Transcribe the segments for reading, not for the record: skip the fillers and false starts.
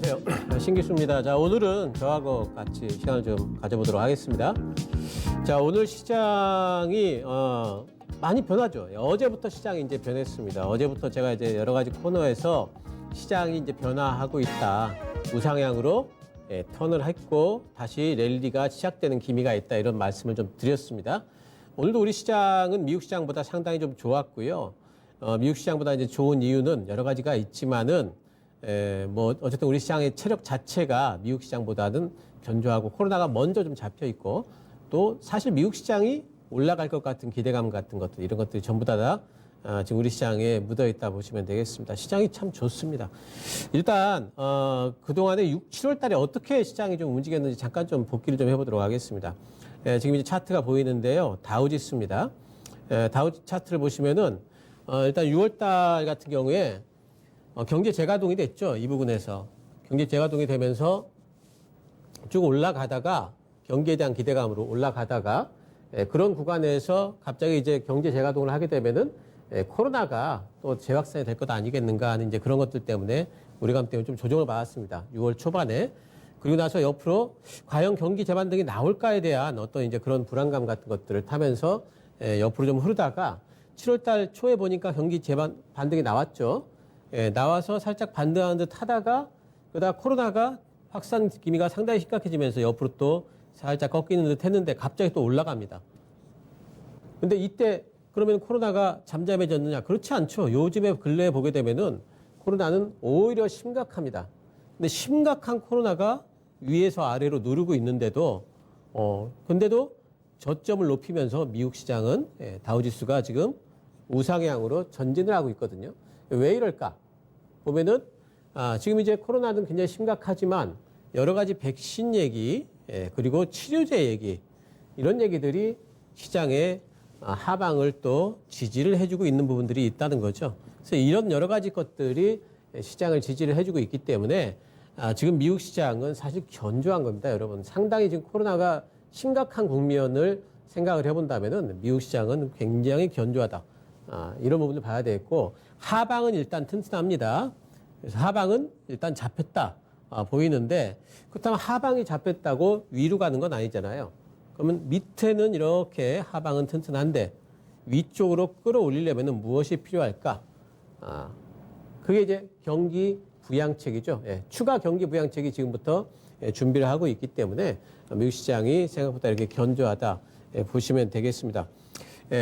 안녕하세요. 신기수입니다. 자, 오늘은 저하고 같이 시간을 좀 가져보도록 하겠습니다. 자, 오늘 시장이 많이 변하죠. 어제부터 시장이 이제 변했습니다. 어제부터 제가 이제 여러 가지 코너에서 시장이 이제 변화하고 있다. 우상향으로 턴을 했고 다시 랠리가 시작되는 기미가 있다. 이런 말씀을 좀 드렸습니다. 오늘도 우리 시장은 미국 시장보다 상당히 좀 좋았고요. 미국 시장보다 이제 좋은 이유는 여러 가지가 있지만은 뭐 어쨌든 우리 시장의 체력 자체가 미국 시장보다는 견조하고 코로나가 먼저 좀 잡혀 있고 또 사실 미국 시장이 올라갈 것 같은 기대감 같은 것들 이런 것들이 전부 다 지금 우리 시장에 묻어 있다 보시면 되겠습니다. 시장이 참 좋습니다. 일단 그동안에 7월 달에 어떻게 시장이 좀 움직였는지 잠깐 좀 복기를 좀 해보도록 하겠습니다. 지금 이제 차트가 보이는데요. 다우지수입니다. 다우지 차트를 보시면은 일단 6월 달 같은 경우에 경제 재가동이 됐죠. 이 부분에서. 경제 재가동이 되면서 쭉 올라가다가 경기에 대한 기대감으로 올라가다가 그런 구간에서 갑자기 이제 경제 재가동을 하게 되면은 코로나가 또 재확산이 될 것 아니겠는가 하는 이제 그런 것들 때문에 우려감 때문에 좀 조정을 받았습니다. 6월 초반에. 그리고 나서 옆으로 과연 경기 재반등이 나올까에 대한 어떤 이제 그런 불안감 같은 것들을 타면서 옆으로 좀 흐르다가 7월 달 초에 보니까 경기 반등이 나왔죠. 나와서 살짝 반등하는 듯 하다가 그러다 코로나가 확산 기미가 상당히 심각해지면서 옆으로 또 살짝 꺾이는 듯 했는데 갑자기 또 올라갑니다. 근데 이때 그러면 코로나가 잠잠해졌느냐? 그렇지 않죠. 요즘에 근래에 보게 되면은 코로나는 오히려 심각합니다. 근데 심각한 코로나가 위에서 아래로 누르고 있는데도 근데도 저점을 높이면서 미국 시장은 다우지수가 지금 우상향으로 전진을 하고 있거든요. 왜 이럴까? 보면은 지금 이제 코로나는 굉장히 심각하지만 여러 가지 백신 얘기 그리고 치료제 얘기 이런 얘기들이 시장에 하방을 또 지지를 해주고 있는 부분들이 있다는 거죠. 그래서 이런 여러 가지 것들이 시장을 지지를 해주고 있기 때문에 지금 미국 시장은 사실 견조한 겁니다, 여러분. 상당히 지금 코로나가 심각한 국면을 생각을 해본다면은 미국 시장은 굉장히 견조하다. 이런 부분을 봐야 되겠고 하방은 일단 튼튼합니다. 그래서 하방은 일단 잡혔다 보이는데 그렇다면 하방이 잡혔다고 위로 가는 건 아니잖아요. 그러면 밑에는 이렇게 하방은 튼튼한데 위쪽으로 끌어올리려면 무엇이 필요할까? 그게 이제 경기 부양책이죠. 추가 경기 부양책이 지금부터 준비를 하고 있기 때문에 미국 시장이 생각보다 이렇게 견조하다 보시면 되겠습니다.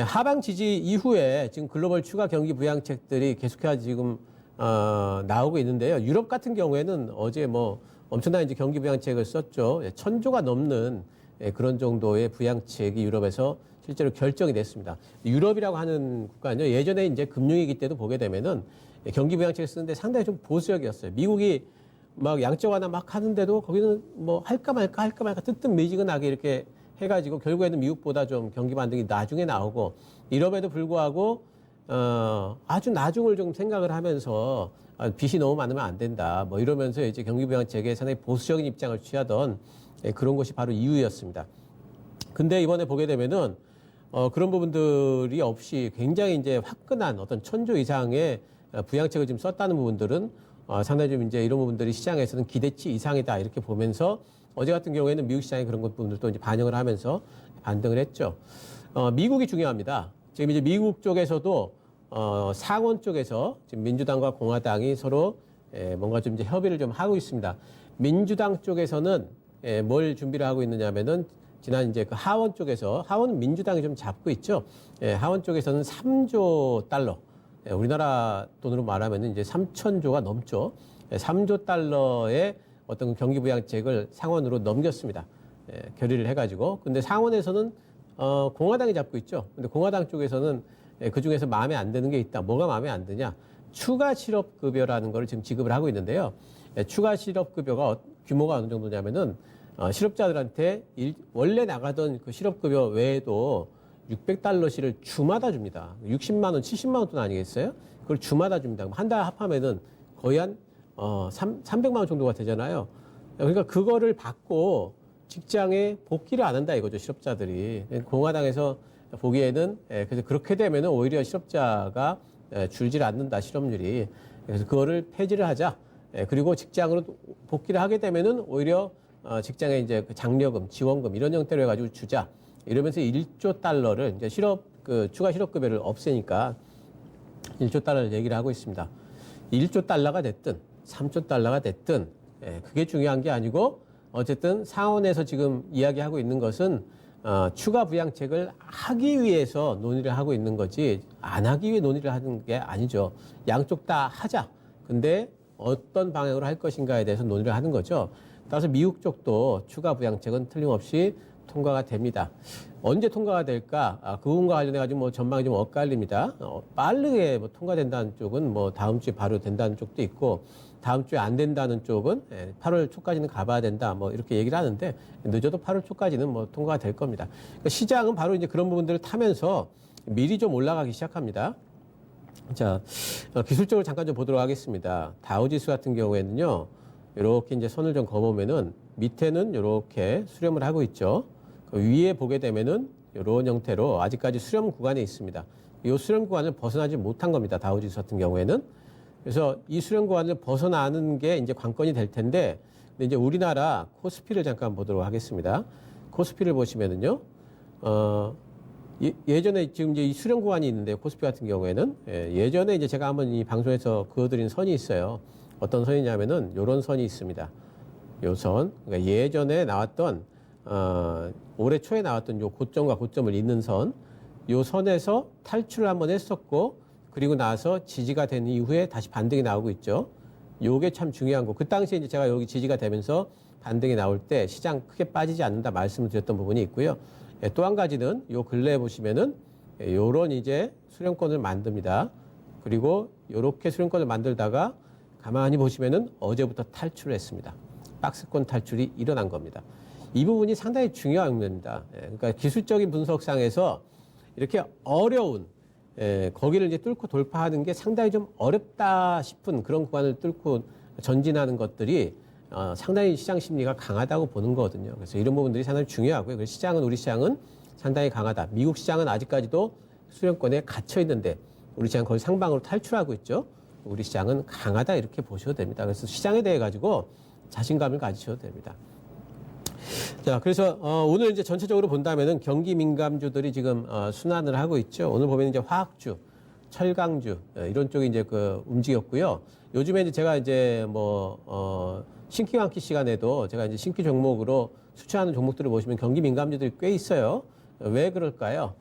하방 지지 이후에 지금 글로벌 추가 경기 부양책들이 계속해서 지금 나오고 있는데요. 유럽 같은 경우에는 어제 뭐 엄청난 이제 경기 부양책을 썼죠. 1,000조가 넘는 그런 정도의 부양책이 유럽에서 실제로 결정이 됐습니다. 유럽이라고 하는 국가는요. 예전에 이제 금융위기 때도 보게 되면은 경기 부양책을 쓰는데 상당히 좀 보수적이었어요. 미국이 막 양적 완화 막 하는데도 거기는 뭐 할까 말까 뜨뜻미지근하게 이렇게 해가지고 결국에는 미국보다 좀 경기 반등이 나중에 나오고 유럽에도 불구하고 아주 나중을 좀 생각을 하면서 빚이 너무 많으면 안 된다 뭐 이러면서 이제 경기 부양책에 상당히 보수적인 입장을 취하던 그런 것이 바로 이유였습니다. 근데 이번에 보게 되면은 그런 부분들이 없이 굉장히 이제 화끈한 어떤 1,000조 이상의 부양책을 지금 썼다는 부분들은 상당히 좀 이제 이런 부분들이 시장에서는 기대치 이상이다 이렇게 보면서 어제 같은 경우에는 미국 시장의 그런 부분들도 이제 반영을 하면서 반등을 했죠. 미국이 중요합니다. 지금 이제 미국 쪽에서도 상원 쪽에서 지금 민주당과 공화당이 서로 뭔가 좀 이제 협의를 좀 하고 있습니다. 민주당 쪽에서는 뭘 준비를 하고 있느냐면은 지난 이제 그 하원 쪽에서 하원은 민주당이 좀 잡고 있죠. 하원 쪽에서는 3조 달러. 우리나라 돈으로 말하면은 이제 3,000조가 넘죠. 3조 달러의 어떤 경기 부양책을 상원으로 넘겼습니다. 결의를 해가지고. 근데 상원에서는 공화당이 잡고 있죠. 근데 공화당 쪽에서는 그 중에서 마음에 안 드는 게 있다. 뭐가 마음에 안 드냐? 추가 실업급여라는 걸 지금 지급을 하고 있는데요. 추가 실업급여가 규모가 어느 정도냐면은 실업자들한테 원래 나가던 그 실업급여 외에도 600달러씩을 주마다 줍니다. 60만 원, 70만 원 돈 아니겠어요? 그걸 주마다 줍니다. 한 달 합하면은 거의 한 300만 원 정도가 되잖아요. 그러니까 그거를 받고 직장에 복귀를 안 한다 이거죠, 실업자들이. 공화당에서 보기에는 그래서 그렇게 되면은 오히려 실업자가 줄질 않는다, 실업률이. 그래서 그거를 폐지를 하자. 그리고 직장으로 복귀를 하게 되면은 오히려 직장에 이제 그 장려금, 지원금 이런 형태로 해가지고 주자. 이러면서 1조 달러를 이제 추가 실업급여를 없애니까 1조 달러를 얘기를 하고 있습니다. 1조 달러가 됐든 3조 달러가 됐든 그게 중요한 게 아니고 어쨌든 상원에서 지금 이야기하고 있는 것은 추가 부양책을 하기 위해서 논의를 하고 있는 거지 안 하기 위해 논의를 하는 게 아니죠. 양쪽 다 하자. 근데 어떤 방향으로 할 것인가에 대해서 논의를 하는 거죠. 따라서 미국 쪽도 추가 부양책은 틀림없이 통과가 됩니다. 언제 통과가 될까? 그 부분과 관련해 가지고 뭐 전망이 좀 엇갈립니다. 빠르게 뭐 통과된다는 쪽은 뭐 다음 주에 바로 된다는 쪽도 있고 다음 주에 안 된다는 쪽은 8월 초까지는 가봐야 된다. 뭐 이렇게 얘기를 하는데 늦어도 8월 초까지는 뭐 통과가 될 겁니다. 그러니까 시장은 바로 이제 그런 부분들을 타면서 미리 좀 올라가기 시작합니다. 자, 기술적으로 잠깐 좀 보도록 하겠습니다. 다우지수 같은 경우에는요, 이렇게 이제 선을 좀 그어보면은 밑에는 이렇게 수렴을 하고 있죠. 그 위에 보게 되면은 이런 형태로 아직까지 수렴 구간에 있습니다. 이 수렴 구간을 벗어나지 못한 겁니다. 다우지수 같은 경우에는. 그래서 이 수렴 구간을 벗어나는 게 이제 관건이 될 텐데, 근데 이제 우리나라 코스피를 잠깐 보도록 하겠습니다. 코스피를 보시면은요, 예전에 지금 이제 이 수렴 구간이 있는데 코스피 같은 경우에는 예전에 이제 제가 한번 이 방송에서 그어드린 선이 있어요. 어떤 선이냐면은 이런 선이 있습니다. 요 선, 그러니까 예전에 나왔던 올해 초에 나왔던 요 고점과 고점을 잇는 선, 요 선에서 탈출을 한번 했었고 그리고 나서 지지가 된 이후에 다시 반등이 나오고 있죠. 요게 참 중요한 거. 그 당시에 이제 제가 여기 지지가 되면서 반등이 나올 때 시장 크게 빠지지 않는다 말씀을 드렸던 부분이 있고요. 또 한 가지는 요 근래에 보시면은 요런 이제 수렴권을 만듭니다. 그리고 요렇게 수렴권을 만들다가 가만히 보시면은 어제부터 탈출을 했습니다. 박스권 탈출이 일어난 겁니다. 이 부분이 상당히 중요한 겁니다. 그러니까 기술적인 분석상에서 이렇게 어려운 거기를 이제 뚫고 돌파하는 게 상당히 좀 어렵다 싶은 그런 구간을 뚫고 전진하는 것들이 상당히 시장 심리가 강하다고 보는 거거든요. 그래서 이런 부분들이 상당히 중요하고요. 그래서 우리 시장은 상당히 강하다. 미국 시장은 아직까지도 수렴권에 갇혀 있는데 우리 시장은 거의 상방으로 탈출하고 있죠. 우리 시장은 강하다 이렇게 보셔도 됩니다. 그래서 시장에 대해 가지고 자신감을 가지셔도 됩니다. 자, 그래서 오늘 이제 전체적으로 본다면은 경기 민감주들이 지금 순환을 하고 있죠. 오늘 보면 이제 화학주, 철강주 이런 쪽이 이제 움직였고요. 요즘에 이제 제가 이제 신기 환기 시간에도 제가 이제 신규 종목으로 수출하는 종목들을 보시면 경기 민감주들이 꽤 있어요. 왜 그럴까요?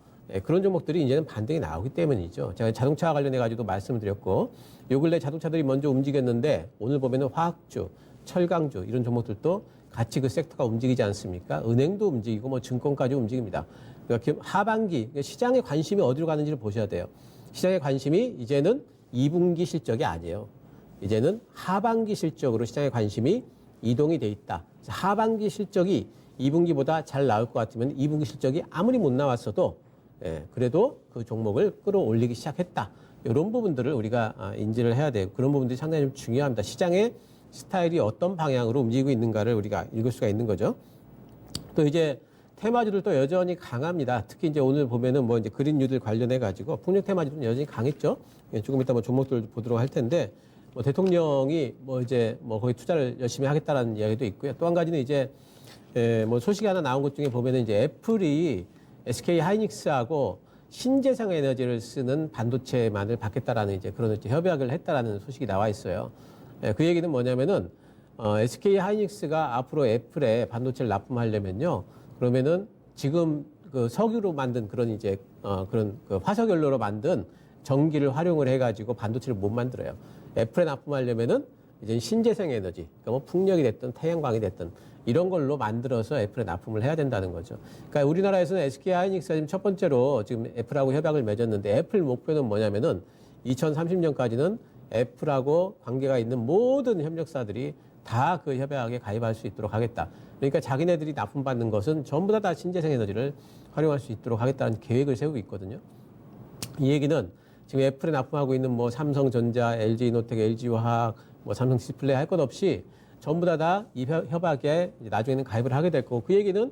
그런 종목들이 이제는 반등이 나오기 때문이죠. 제가 자동차와 관련해 가지고 말씀을 드렸고, 요 근래 자동차들이 먼저 움직였는데 오늘 보면은 화학주, 철강주 이런 종목들도 같이 그 섹터가 움직이지 않습니까? 은행도 움직이고 뭐 증권까지 움직입니다. 그러니까 하반기 시장의 관심이 어디로 가는지를 보셔야 돼요. 시장의 관심이 이제는 2분기 실적이 아니에요. 이제는 하반기 실적으로 시장의 관심이 이동이 돼 있다. 하반기 실적이 2분기보다 잘 나올 것 같으면 2분기 실적이 아무리 못 나왔어도 그래도 그 종목을 끌어올리기 시작했다. 이런 부분들을 우리가 인지를 해야 돼요. 그런 부분들이 상당히 좀 중요합니다. 시장의 스타일이 어떤 방향으로 움직이고 있는가를 우리가 읽을 수가 있는 거죠. 또 이제 테마주들도 여전히 강합니다. 특히 이제 오늘 보면은 이제 그린 뉴딜 관련해 가지고 풍력 테마주는 여전히 강했죠. 조금 이따 종목들 보도록 할 텐데 대통령이 거기 투자를 열심히 하겠다라는 이야기도 있고요. 또 한 가지는 이제 소식이 하나 나온 것 중에 보면은 이제 애플이 SK 하이닉스하고 신재생 에너지를 쓰는 반도체만을 받겠다라는 이제 그런 협약을 했다라는 소식이 나와 있어요. 그 얘기는 뭐냐면은 SK 하이닉스가 앞으로 애플에 반도체를 납품하려면요, 그러면은 지금 그 석유로 만든 그런 이제 그런 그 화석연료로 만든 전기를 활용을 해가지고 반도체를 못 만들어요. 애플에 납품하려면은 이제 신재생 에너지, 그러니까 뭐 풍력이 됐든 태양광이 됐든 이런 걸로 만들어서 애플에 납품을 해야 된다는 거죠. 그러니까 우리나라에서는 SK 하이닉스가 지금 첫 번째로 지금 애플하고 협약을 맺었는데 애플 목표는 뭐냐면은 2030년까지는 애플하고 관계가 있는 모든 협력사들이 다 그 협약에 가입할 수 있도록 하겠다. 그러니까 자기네들이 납품받는 것은 전부 다 신재생 에너지를 활용할 수 있도록 하겠다는 계획을 세우고 있거든요. 이 얘기는 지금 애플에 납품하고 있는 삼성전자, LG이노텍, LG화학, 삼성 디스플레이 할 것 없이 전부 다 이 협약에 나중에는 가입을 하게 될 거고, 그 얘기는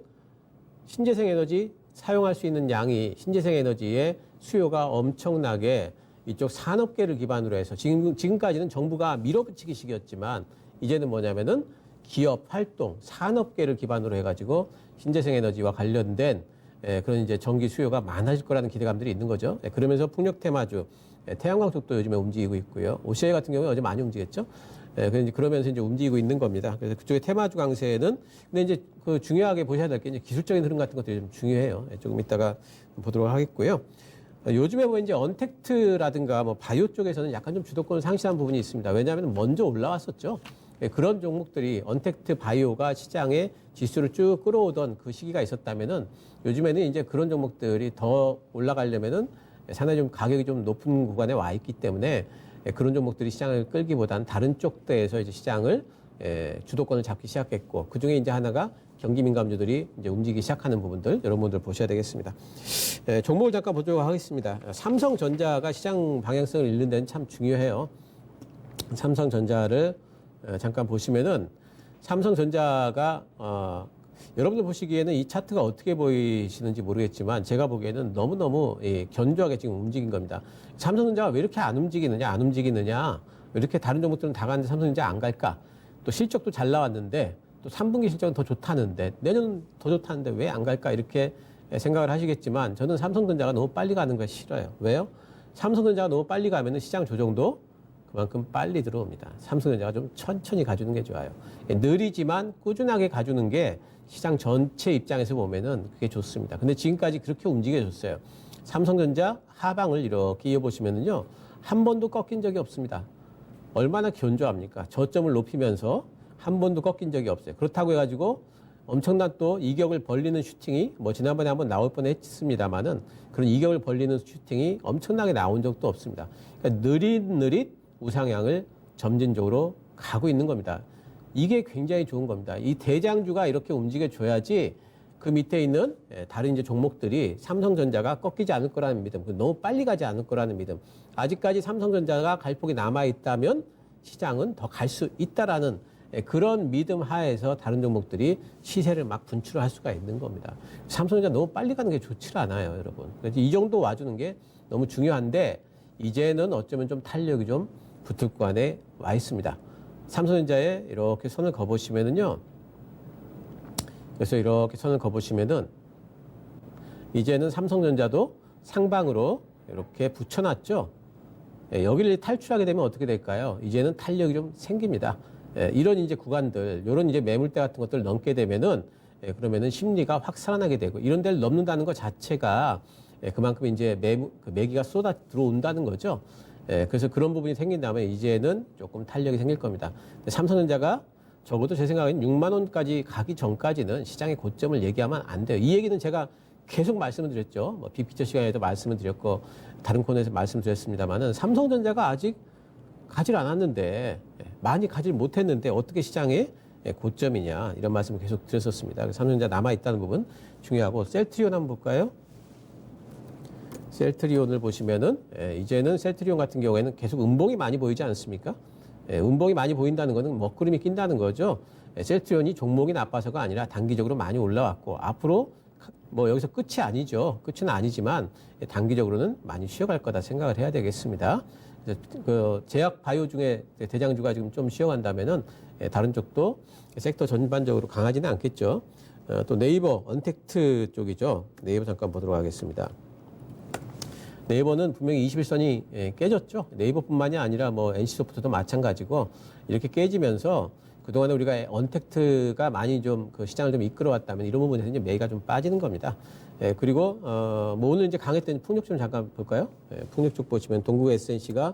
신재생 에너지 사용할 수 있는 양이 신재생 에너지의 수요가 엄청나게 이쪽 산업계를 기반으로 해서 지금까지는 정부가 밀어붙이기식이었지만 이제는 뭐냐면은 기업 활동, 산업계를 기반으로 해가지고 신재생 에너지와 관련된 그런 이제 전기 수요가 많아질 거라는 기대감들이 있는 거죠. 그러면서 풍력 테마주, 태양광 쪽도 요즘에 움직이고 있고요. OCI 같은 경우는 어제 많이 움직였죠. 그러면서 이제 움직이고 있는 겁니다. 그래서 그쪽에 테마주 강세는 근데 이제 그 중요하게 보셔야 될 게 이제 기술적인 흐름 같은 것들이 좀 중요해요. 조금 이따가 보도록 하겠고요. 요즘에 뭐 이제 언택트라든가 뭐 바이오 쪽에서는 약간 좀 주도권을 상실한 부분이 있습니다. 왜냐하면 먼저 올라왔었죠. 그런 종목들이 언택트 바이오가 시장에 지수를 쭉 끌어오던 그 시기가 있었다면은 요즘에는 이제 그런 종목들이 더 올라가려면은 상당히 좀 가격이 좀 높은 구간에 와 있기 때문에 그런 종목들이 시장을 끌기보다는 다른 쪽대에서 이제 시장을 주도권을 잡기 시작했고 그 중에 이제 하나가 경기 민감주들이 이제 움직이기 시작하는 부분들 여러분들 보셔야 되겠습니다. 종목을 잠깐 보도록 하겠습니다. 삼성전자가 시장 방향성을 잃는 데는 참 중요해요. 삼성전자를 잠깐 보시면은 삼성전자가 여러분들 보시기에는 이 차트가 어떻게 보이시는지 모르겠지만 제가 보기에는 너무너무 견조하게 지금 움직인 겁니다. 삼성전자가 왜 이렇게 안 움직이느냐 왜 이렇게 다른 종목들은 다 가는데 삼성전자 안 갈까? 또 실적도 잘 나왔는데 또 3분기 실적은 더 좋다는데 내년은 더 좋다는데 왜 안 갈까? 이렇게 생각을 하시겠지만 저는 삼성전자가 너무 빨리 가는 거 싫어요. 왜요? 삼성전자가 너무 빨리 가면은 시장 조정도 그만큼 빨리 들어옵니다. 삼성전자가 좀 천천히 가주는 게 좋아요. 느리지만 꾸준하게 가주는 게 시장 전체 입장에서 보면은 그게 좋습니다. 근데 지금까지 그렇게 움직여줬어요. 삼성전자 하방을 이렇게 이어보시면은요, 한 번도 꺾인 적이 없습니다. 얼마나 견조합니까? 저점을 높이면서 한 번도 꺾인 적이 없어요. 그렇다고 해가지고 엄청난 또 이격을 벌리는 슈팅이 뭐 지난번에 한번 나올 뻔했습니다만은 그런 이격을 벌리는 슈팅이 엄청나게 나온 적도 없습니다. 그러니까 느릿느릿 우상향을 점진적으로 가고 있는 겁니다. 이게 굉장히 좋은 겁니다. 이 대장주가 이렇게 움직여줘야지 그 밑에 있는 다른 이제 종목들이 삼성전자가 꺾이지 않을 거라는 믿음, 너무 빨리 가지 않을 거라는 믿음. 아직까지 삼성전자가 갈 폭이 남아있다면 시장은 더 갈 수 있다라는 그런 믿음 하에서 다른 종목들이 시세를 막 분출할 수가 있는 겁니다. 삼성전자 너무 빨리 가는 게 좋지 않아요, 여러분. 그래서 이 정도 와주는 게 너무 중요한데 이제는 어쩌면 좀 탄력이 좀 붙을 구간에 와 있습니다. 삼성전자에 이렇게 선을 그어보시면은요. 그래서 이렇게 선을 그어보시면은 이제는 삼성전자도 상방으로 이렇게 붙여놨죠. 여기를 탈출하게 되면 어떻게 될까요? 이제는 탄력이 좀 생깁니다. 이런 이제 구간들, 이런 이제 매물대 같은 것들을 넘게 되면은 그러면은 심리가 확 살아나게 되고 이런 데를 넘는다는 것 자체가 그만큼 이제 매기가 쏟아 들어온다는 거죠. 그래서 그런 부분이 생긴다면 이제는 조금 탄력이 생길 겁니다. 삼성전자가 적어도 제 생각엔 6만 원까지 가기 전까지는 시장의 고점을 얘기하면 안 돼요. 이 얘기는 제가 계속 말씀을 드렸죠. 뭐 빅피처 시간에도 말씀을 드렸고 다른 코너에서 말씀드렸습니다만은 삼성전자가 아직 가질 않았는데 많이 가질 못했는데 어떻게 시장의 고점이냐 이런 말씀을 계속 드렸었습니다. 삼성전자 남아 있다는 부분 중요하고 셀트리온 한번 볼까요? 셀트리온을 보시면은 이제는 셀트리온 같은 경우에는 계속 음봉이 많이 보이지 않습니까? 음봉이 많이 보인다는 것은 먹구름이 낀다는 거죠. 셀트리온이 종목이 나빠서가 아니라 단기적으로 많이 올라왔고 앞으로 뭐 여기서 끝이 아니죠. 끝은 아니지만 단기적으로는 많이 쉬어갈 거다 생각을 해야 되겠습니다. 그 제약 바이오 중에 대장주가 지금 좀 쉬어간다면은 다른 쪽도 섹터 전반적으로 강하지는 않겠죠. 또 네이버 언택트 쪽이죠. 네이버 잠깐 보도록 하겠습니다. 네이버는 분명히 21선이 깨졌죠. 네이버뿐만이 아니라 뭐 NC소프트도 마찬가지고 이렇게 깨지면서 그동안에 우리가 언택트가 많이 좀 그 시장을 좀 이끌어왔다면 이런 부분에서 이제 매가 좀 빠지는 겁니다. 그리고 뭐 오늘 이제 강했던 풍력 좀 잠깐 볼까요? 풍력 쪽 보시면 동국 SNC가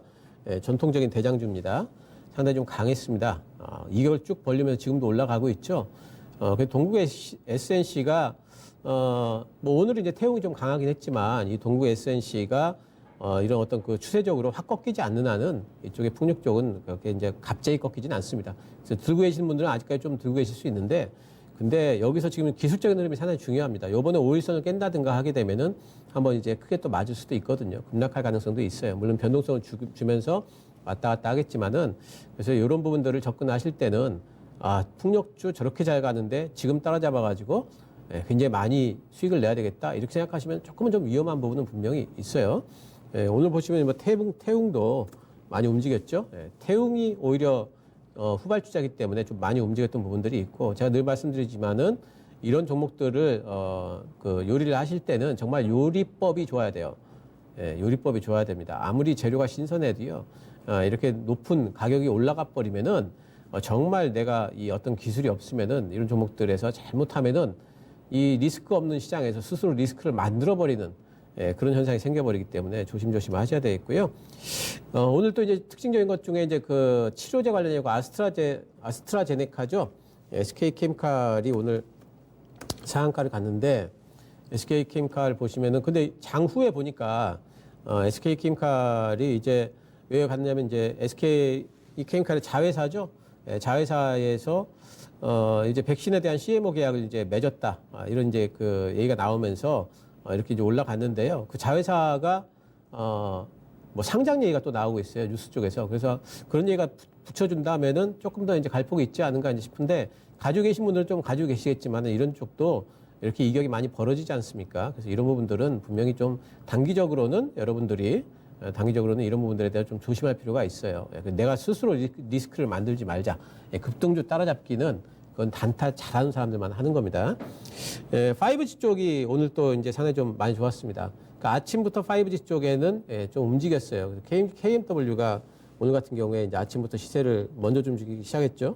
전통적인 대장주입니다. 상당히 좀 강했습니다. 이걸 쭉 벌리면서 지금도 올라가고 있죠. 그 동국 SNC가 뭐 오늘 이제 태용이 좀 강하긴 했지만 이 동국 SNC가 이런 어떤 그 추세적으로 확 꺾이지 않는 한은 이쪽에 풍력 쪽은 그렇게 이제 갑자기 꺾이진 않습니다. 그래서 들고 계시는 분들은 아직까지 좀 들고 계실 수 있는데 근데 여기서 지금 기술적인 흐름이 상당히 중요합니다. 요번에 5일선을 깬다든가 하게 되면은 한번 이제 크게 또 맞을 수도 있거든요. 급락할 가능성도 있어요. 물론 변동성을 주면서 왔다 갔다 하겠지만은 그래서 이런 부분들을 접근하실 때는 풍력주 저렇게 잘 가는데 지금 따라잡아가지고 굉장히 많이 수익을 내야 되겠다 이렇게 생각하시면 조금은 좀 위험한 부분은 분명히 있어요. 예, 오늘 보시면 뭐 태웅도 많이 움직였죠. 예, 태웅이 오히려 후발주자이기 때문에 좀 많이 움직였던 부분들이 있고, 제가 늘 말씀드리지만은 이런 종목들을 그 요리를 하실 때는 정말 요리법이 좋아야 돼요. 예, 요리법이 좋아야 됩니다. 아무리 재료가 신선해도요, 이렇게 높은 가격이 올라가 버리면은 정말 내가 이 어떤 기술이 없으면은 이런 종목들에서 잘못하면은 이 리스크 없는 시장에서 스스로 리스크를 만들어 버리는 그런 현상이 생겨버리기 때문에 조심조심 하셔야 되겠고요. 오늘 또 이제 특징적인 것 중에 이제 그 치료제 관련이고 아스트라제네카죠. SK케미칼이 오늘 상한가를 갔는데, SK케미칼 보시면은 근데 장후에 보니까 SK케미칼이 이제 왜 갔냐면 이제 SK케미칼의 자회사죠. 자회사에서 이제 백신에 대한 CMO 계약을 이제 맺었다. 이런 이제 그 얘기가 나오면서 이렇게 이제 올라갔는데요. 그 자회사가 뭐 상장 얘기가 또 나오고 있어요. 뉴스 쪽에서. 그래서 그런 얘기가 붙여준다면은 조금 더 이제 갈폭이 있지 않은가 이제 싶은데, 가지고 계신 분들은 좀 가지고 계시겠지만은 이런 쪽도 이렇게 이격이 많이 벌어지지 않습니까? 그래서 이런 부분들은 분명히 좀 단기적으로는 여러분들이 단기적으로는 이런 부분들에 대해 좀 조심할 필요가 있어요. 내가 스스로 리스크를 만들지 말자. 급등주 따라잡기는 그건 단타 잘하는 사람들만 하는 겁니다. 5G 쪽이 오늘 또 이제 상당히 좀 많이 좋았습니다. 그러니까 아침부터 5G 쪽에는 좀 움직였어요. KMW가 오늘 같은 경우에 이제 아침부터 시세를 먼저 좀 주기 시작했죠.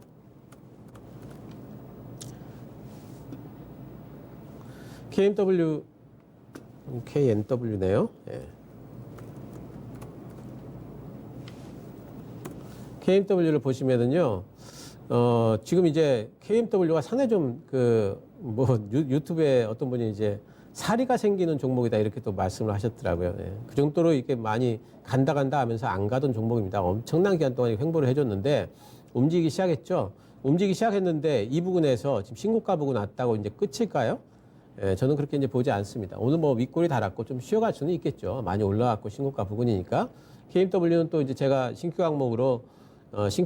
KNW네요. KMW를 보시면은요, 지금 이제 KMW가 상당히 좀 유튜브에 어떤 분이 이제 사리가 생기는 종목이다 이렇게 또 말씀을 하셨더라고요. 그 정도로 이렇게 많이 간다 하면서 안 가던 종목입니다. 엄청난 기간 동안 횡보를 해줬는데 움직이기 시작했죠. 움직이기 시작했는데 이 부근에서 지금 신고가 부근 왔다고 이제 끝일까요? 저는 그렇게 이제 보지 않습니다. 오늘 뭐 윗골이 달았고 좀 쉬어갈 수는 있겠죠. 많이 올라왔고 신고가 부근이니까. KMW는 또 이제 제가 신규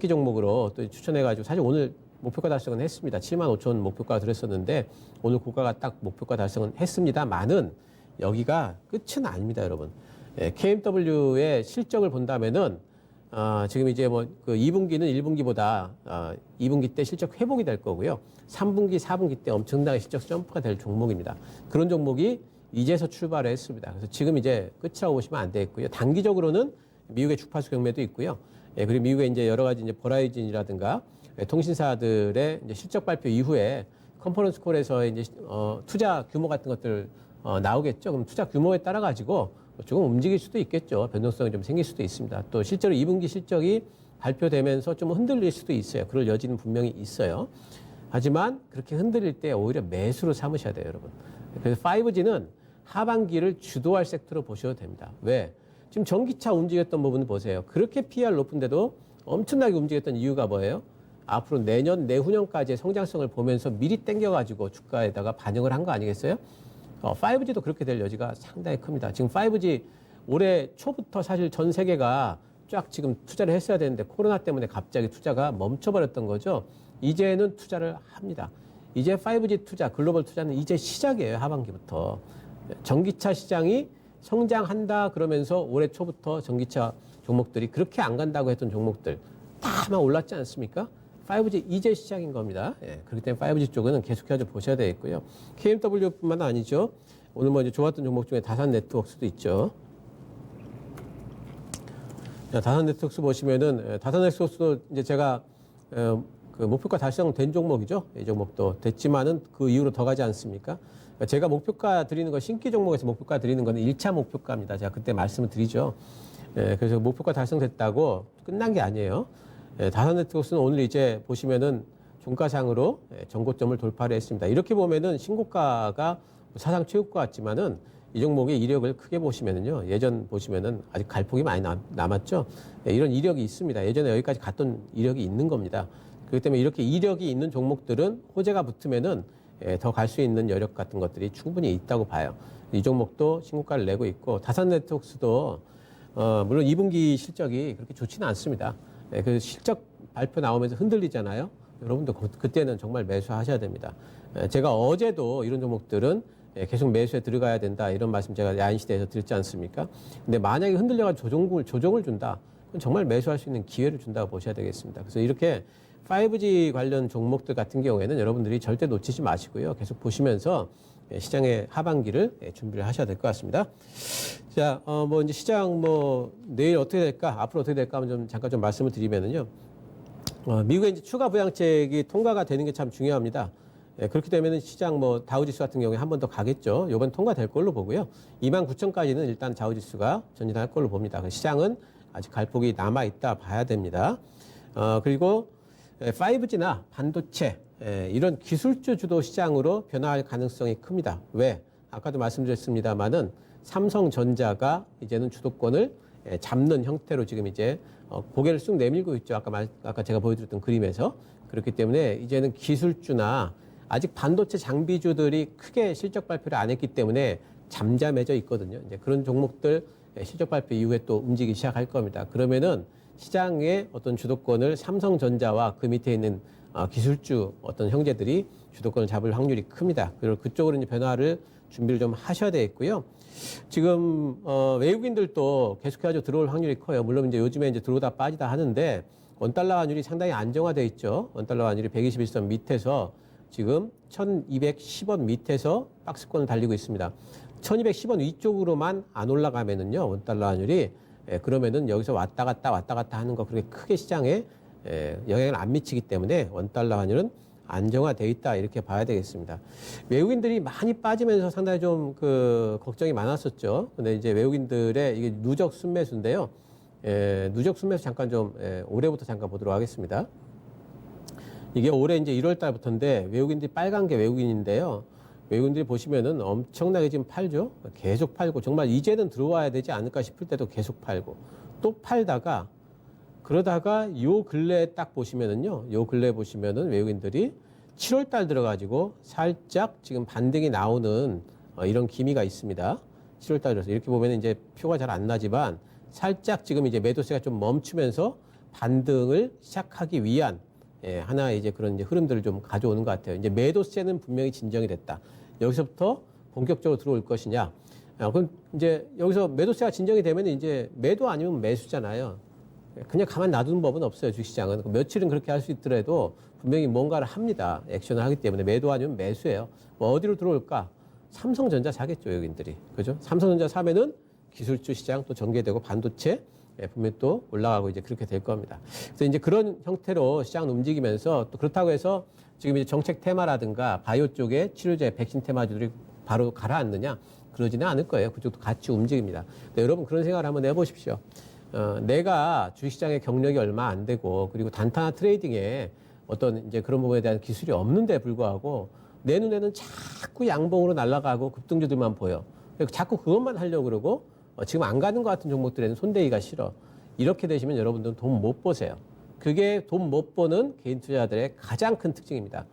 종목으로 또 추천해가지고 사실 오늘 목표가 달성은 했습니다. 75,000 목표가 들었었는데 오늘 고가가 딱 목표가 달성은 했습니다만은 여기가 끝은 아닙니다, 여러분. KMW의 실적을 본다면은 지금 이제 뭐 그 2분기는 1분기보다 2분기 때 실적 회복이 될 거고요. 3분기, 4분기 때 엄청나게 실적 점프가 될 종목입니다. 그런 종목이 이제서 출발을 했습니다. 그래서 지금 이제 끝이라고 보시면 안 되겠고요. 단기적으로는 미국의 주파수 경매도 있고요. 그리고 미국의 이제 여러 가지 이제 버라이즌이라든가 통신사들의 이제 실적 발표 이후에 컨퍼런스 콜에서 이제 투자 규모 같은 것들 나오겠죠. 그럼 투자 규모에 따라 가지고 조금 움직일 수도 있겠죠. 변동성이 좀 생길 수도 있습니다. 또 실제로 2분기 실적이 발표되면서 좀 흔들릴 수도 있어요. 그럴 여지는 분명히 있어요. 하지만 그렇게 흔들릴 때 오히려 매수로 삼으셔야 돼요, 여러분. 그래서 5G는 하반기를 주도할 섹터로 보셔도 됩니다. 왜? 지금 전기차 움직였던 부분을 보세요. 그렇게 PR 높은데도 엄청나게 움직였던 이유가 뭐예요? 앞으로 내년, 내후년까지의 성장성을 보면서 미리 땡겨가지고 주가에다가 반영을 한 거 아니겠어요? 5G도 그렇게 될 여지가 상당히 큽니다. 지금 5G 올해 초부터 사실 전 세계가 쫙 지금 투자를 했어야 되는데 코로나 때문에 갑자기 투자가 멈춰버렸던 거죠. 이제는 투자를 합니다. 이제 5G 투자, 글로벌 투자는 이제 시작이에요. 하반기부터. 전기차 시장이 성장한다 그러면서 올해 초부터 전기차 종목들이 그렇게 안 간다고 했던 종목들 다만 올랐지 않습니까? 5G 이제 시작인 겁니다. 그렇기 때문에 5G 쪽은 계속해서 보셔야 되겠고요. KMW뿐만 아니죠. 오늘 뭐 이제 좋았던 종목 중에 다산 네트워크스도 있죠. 자, 다산 네트워크스 보시면은 다산 네트워크스도 이제 제가 그 목표가 달성된 종목이죠. 이 종목도 됐지만은 그 이후로 더 가지 않습니까? 제가 목표가 드리는 거 신규 종목에서 목표가 드리는 거는 1차 목표가입니다. 제가 그때 말씀을 드리죠. 그래서 목표가 달성됐다고 끝난 게 아니에요. 다산 네트워크스는 오늘 이제 보시면은 종가상으로 전고점을 돌파를 했습니다. 이렇게 보면은 신고가가 사상 최고가 같지만은 이 종목의 이력을 크게 보시면은요. 예전 보시면은 아직 갈폭이 많이 남았죠. 이런 이력이 있습니다. 예전에 여기까지 갔던 이력이 있는 겁니다. 그렇기 때문에 이렇게 이력이 있는 종목들은 호재가 붙으면은 더 갈 수 있는 여력 같은 것들이 충분히 있다고 봐요. 이 종목도 신고가를 내고 있고 다산 네트워크스도 물론 2분기 실적이 그렇게 좋지는 않습니다. 그 실적 발표 나오면서 흔들리잖아요. 여러분도 그때는 정말 매수하셔야 됩니다. 제가 어제도 이런 종목들은 계속 매수에 들어가야 된다 이런 말씀 제가 야인시대에서 드렸지 않습니까? 근데 만약에 흔들려가지고 조정을 준다, 그건 정말 매수할 수 있는 기회를 준다고 보셔야 되겠습니다. 그래서 이렇게 5G 관련 종목들 같은 경우에는 여러분들이 절대 놓치지 마시고요. 계속 보시면서 시장의 하반기를 준비를 하셔야 될 것 같습니다. 자, 뭐 이제 시장 내일 어떻게 될까, 앞으로 어떻게 될까 한번 좀 잠깐 좀 말씀을 드리면은요. 미국의 이제 추가 부양책이 통과가 되는 게 참 중요합니다. 그렇게 되면은 시장 다우지수 같은 경우에 한 번 더 가겠죠. 이번 통과될 걸로 보고요. 29,000까지는 일단 다우지수가 전진할 걸로 봅니다. 시장은 아직 갈 폭이 남아 있다 봐야 됩니다. 그리고 5G나 반도체 이런 기술주 주도 시장으로 변화할 가능성이 큽니다. 왜? 아까도 말씀드렸습니다만은 삼성전자가 이제는 주도권을 잡는 형태로 지금 이제 고개를 쑥 내밀고 있죠. 아까 제가 보여드렸던 그림에서. 그렇기 때문에 이제는 기술주나 아직 반도체 장비주들이 크게 실적 발표를 안 했기 때문에 잠잠해져 있거든요. 이제 그런 종목들 실적 발표 이후에 또 움직이기 시작할 겁니다. 그러면은 시장의 어떤 주도권을 삼성전자와 그 밑에 있는 기술주 어떤 형제들이 주도권을 잡을 확률이 큽니다. 그리고 그쪽으로 이제 변화를 준비를 좀 하셔야 되겠고요. 지금 외국인들도 계속해서 들어올 확률이 커요. 물론 이제 요즘에 이제 들어오다 빠지다 하는데 원달러 환율이 상당히 안정화돼 있죠. 원달러 환율이 121선 밑에서 지금 1210원 밑에서 박스권을 달리고 있습니다. 1210원 위쪽으로만 안 올라가면은요, 원달러 환율이 그러면은 여기서 왔다 갔다 하는 거 그렇게 크게 시장에 영향을 안 미치기 때문에 원달러 환율은 안정화돼 있다 이렇게 봐야 되겠습니다. 외국인들이 많이 빠지면서 상당히 좀 걱정이 많았었죠. 근데 이제 외국인들의 이게 누적 순매수인데요. 누적 순매수 잠깐 좀 올해부터 잠깐 보도록 하겠습니다. 이게 올해 이제 1월 달부터인데 외국인들이 빨간 게 외국인인데요. 외국인들이 보시면은 엄청나게 지금 팔죠. 계속 팔고 정말 이제는 들어와야 되지 않을까 싶을 때도 계속 팔고 또 팔다가 그러다가 요 근래에 딱 보시면은요. 요 근래에 보시면은 외국인들이 7월 달 들어가지고 살짝 지금 반등이 나오는 이런 기미가 있습니다. 7월 달 들어서 이렇게 보면 이제 표가 잘 안 나지만 살짝 지금 이제 매도세가 좀 멈추면서 반등을 시작하기 위한 하나의 이제 그런 이제 흐름들을 좀 가져오는 것 같아요. 이제 매도세는 분명히 진정이 됐다. 여기서부터 본격적으로 들어올 것이냐. 그럼 이제 여기서 매도세가 진정이 되면 이제 매도 아니면 매수잖아요. 그냥 가만 놔두는 법은 없어요. 주식시장은. 며칠은 그렇게 할 수 있더라도 분명히 뭔가를 합니다. 액션을 하기 때문에 매도 아니면 매수예요. 어디로 들어올까? 삼성전자 사겠죠, 여기인들이. 그죠? 삼성전자 사면은 기술주 시장 또 전개되고 반도체 분명히 또 올라가고 이제 그렇게 될 겁니다. 그래서 이제 그런 형태로 시장은 움직이면서 또 그렇다고 해서 지금 이제 정책 테마라든가 바이오 쪽에 치료제, 백신 테마주들이 바로 가라앉느냐? 그러지는 않을 거예요. 그쪽도 같이 움직입니다. 여러분 그런 생각을 한번 해보십시오. 내가 주식시장의 경력이 얼마 안 되고 그리고 단타나 트레이딩에 어떤 이제 그런 부분에 대한 기술이 없는데 불구하고 내 눈에는 자꾸 양봉으로 날아가고 급등주들만 보여. 자꾸 그것만 하려고 그러고 지금 안 가는 것 같은 종목들에는 손대기가 싫어. 이렇게 되시면 여러분들은 돈 못 버세요. 그게 돈 못 버는 개인 투자자들의 가장 큰 특징입니다.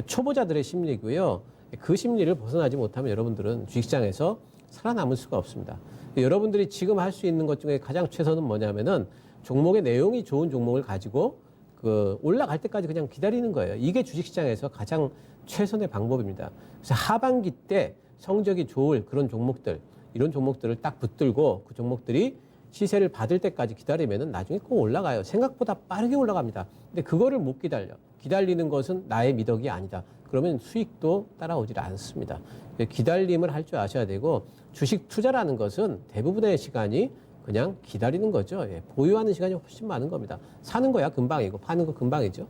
초보자들의 심리고요. 그 심리를 벗어나지 못하면 여러분들은 주식시장에서 살아남을 수가 없습니다. 여러분들이 지금 할 수 있는 것 중에 가장 최선은 뭐냐면은 종목의 내용이 좋은 종목을 가지고 올라갈 때까지 그냥 기다리는 거예요. 이게 주식시장에서 가장 최선의 방법입니다. 그래서 하반기 때 성적이 좋을 그런 종목들, 이런 종목들을 딱 붙들고 그 종목들이 시세를 받을 때까지 기다리면은 나중에 꼭 올라가요. 생각보다 빠르게 올라갑니다. 근데 그거를 못 기다려. 기다리는 것은 나의 미덕이 아니다. 그러면 수익도 따라오질 않습니다. 기다림을 할 줄 아셔야 되고 주식 투자라는 것은 대부분의 시간이 그냥 기다리는 거죠. 보유하는 시간이 훨씬 많은 겁니다. 사는 거야 금방이고 파는 거 금방이죠.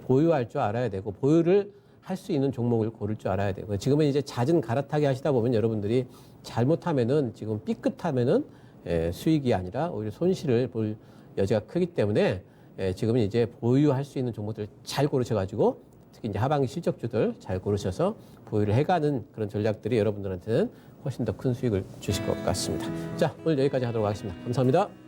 보유할 줄 알아야 되고 보유를 할 수 있는 종목을 고를 줄 알아야 되고 지금은 이제 잦은 갈아타기 하시다 보면 여러분들이 잘못하면은 지금 삐끗하면은 수익이 아니라 오히려 손실을 볼 여지가 크기 때문에 지금은 이제 보유할 수 있는 종목들 잘 고르셔가지고 특히 이제 하반기 실적주들 잘 고르셔서 보유를 해가는 그런 전략들이 여러분들한테는 훨씬 더 큰 수익을 주실 것 같습니다. 자, 오늘 여기까지 하도록 하겠습니다. 감사합니다.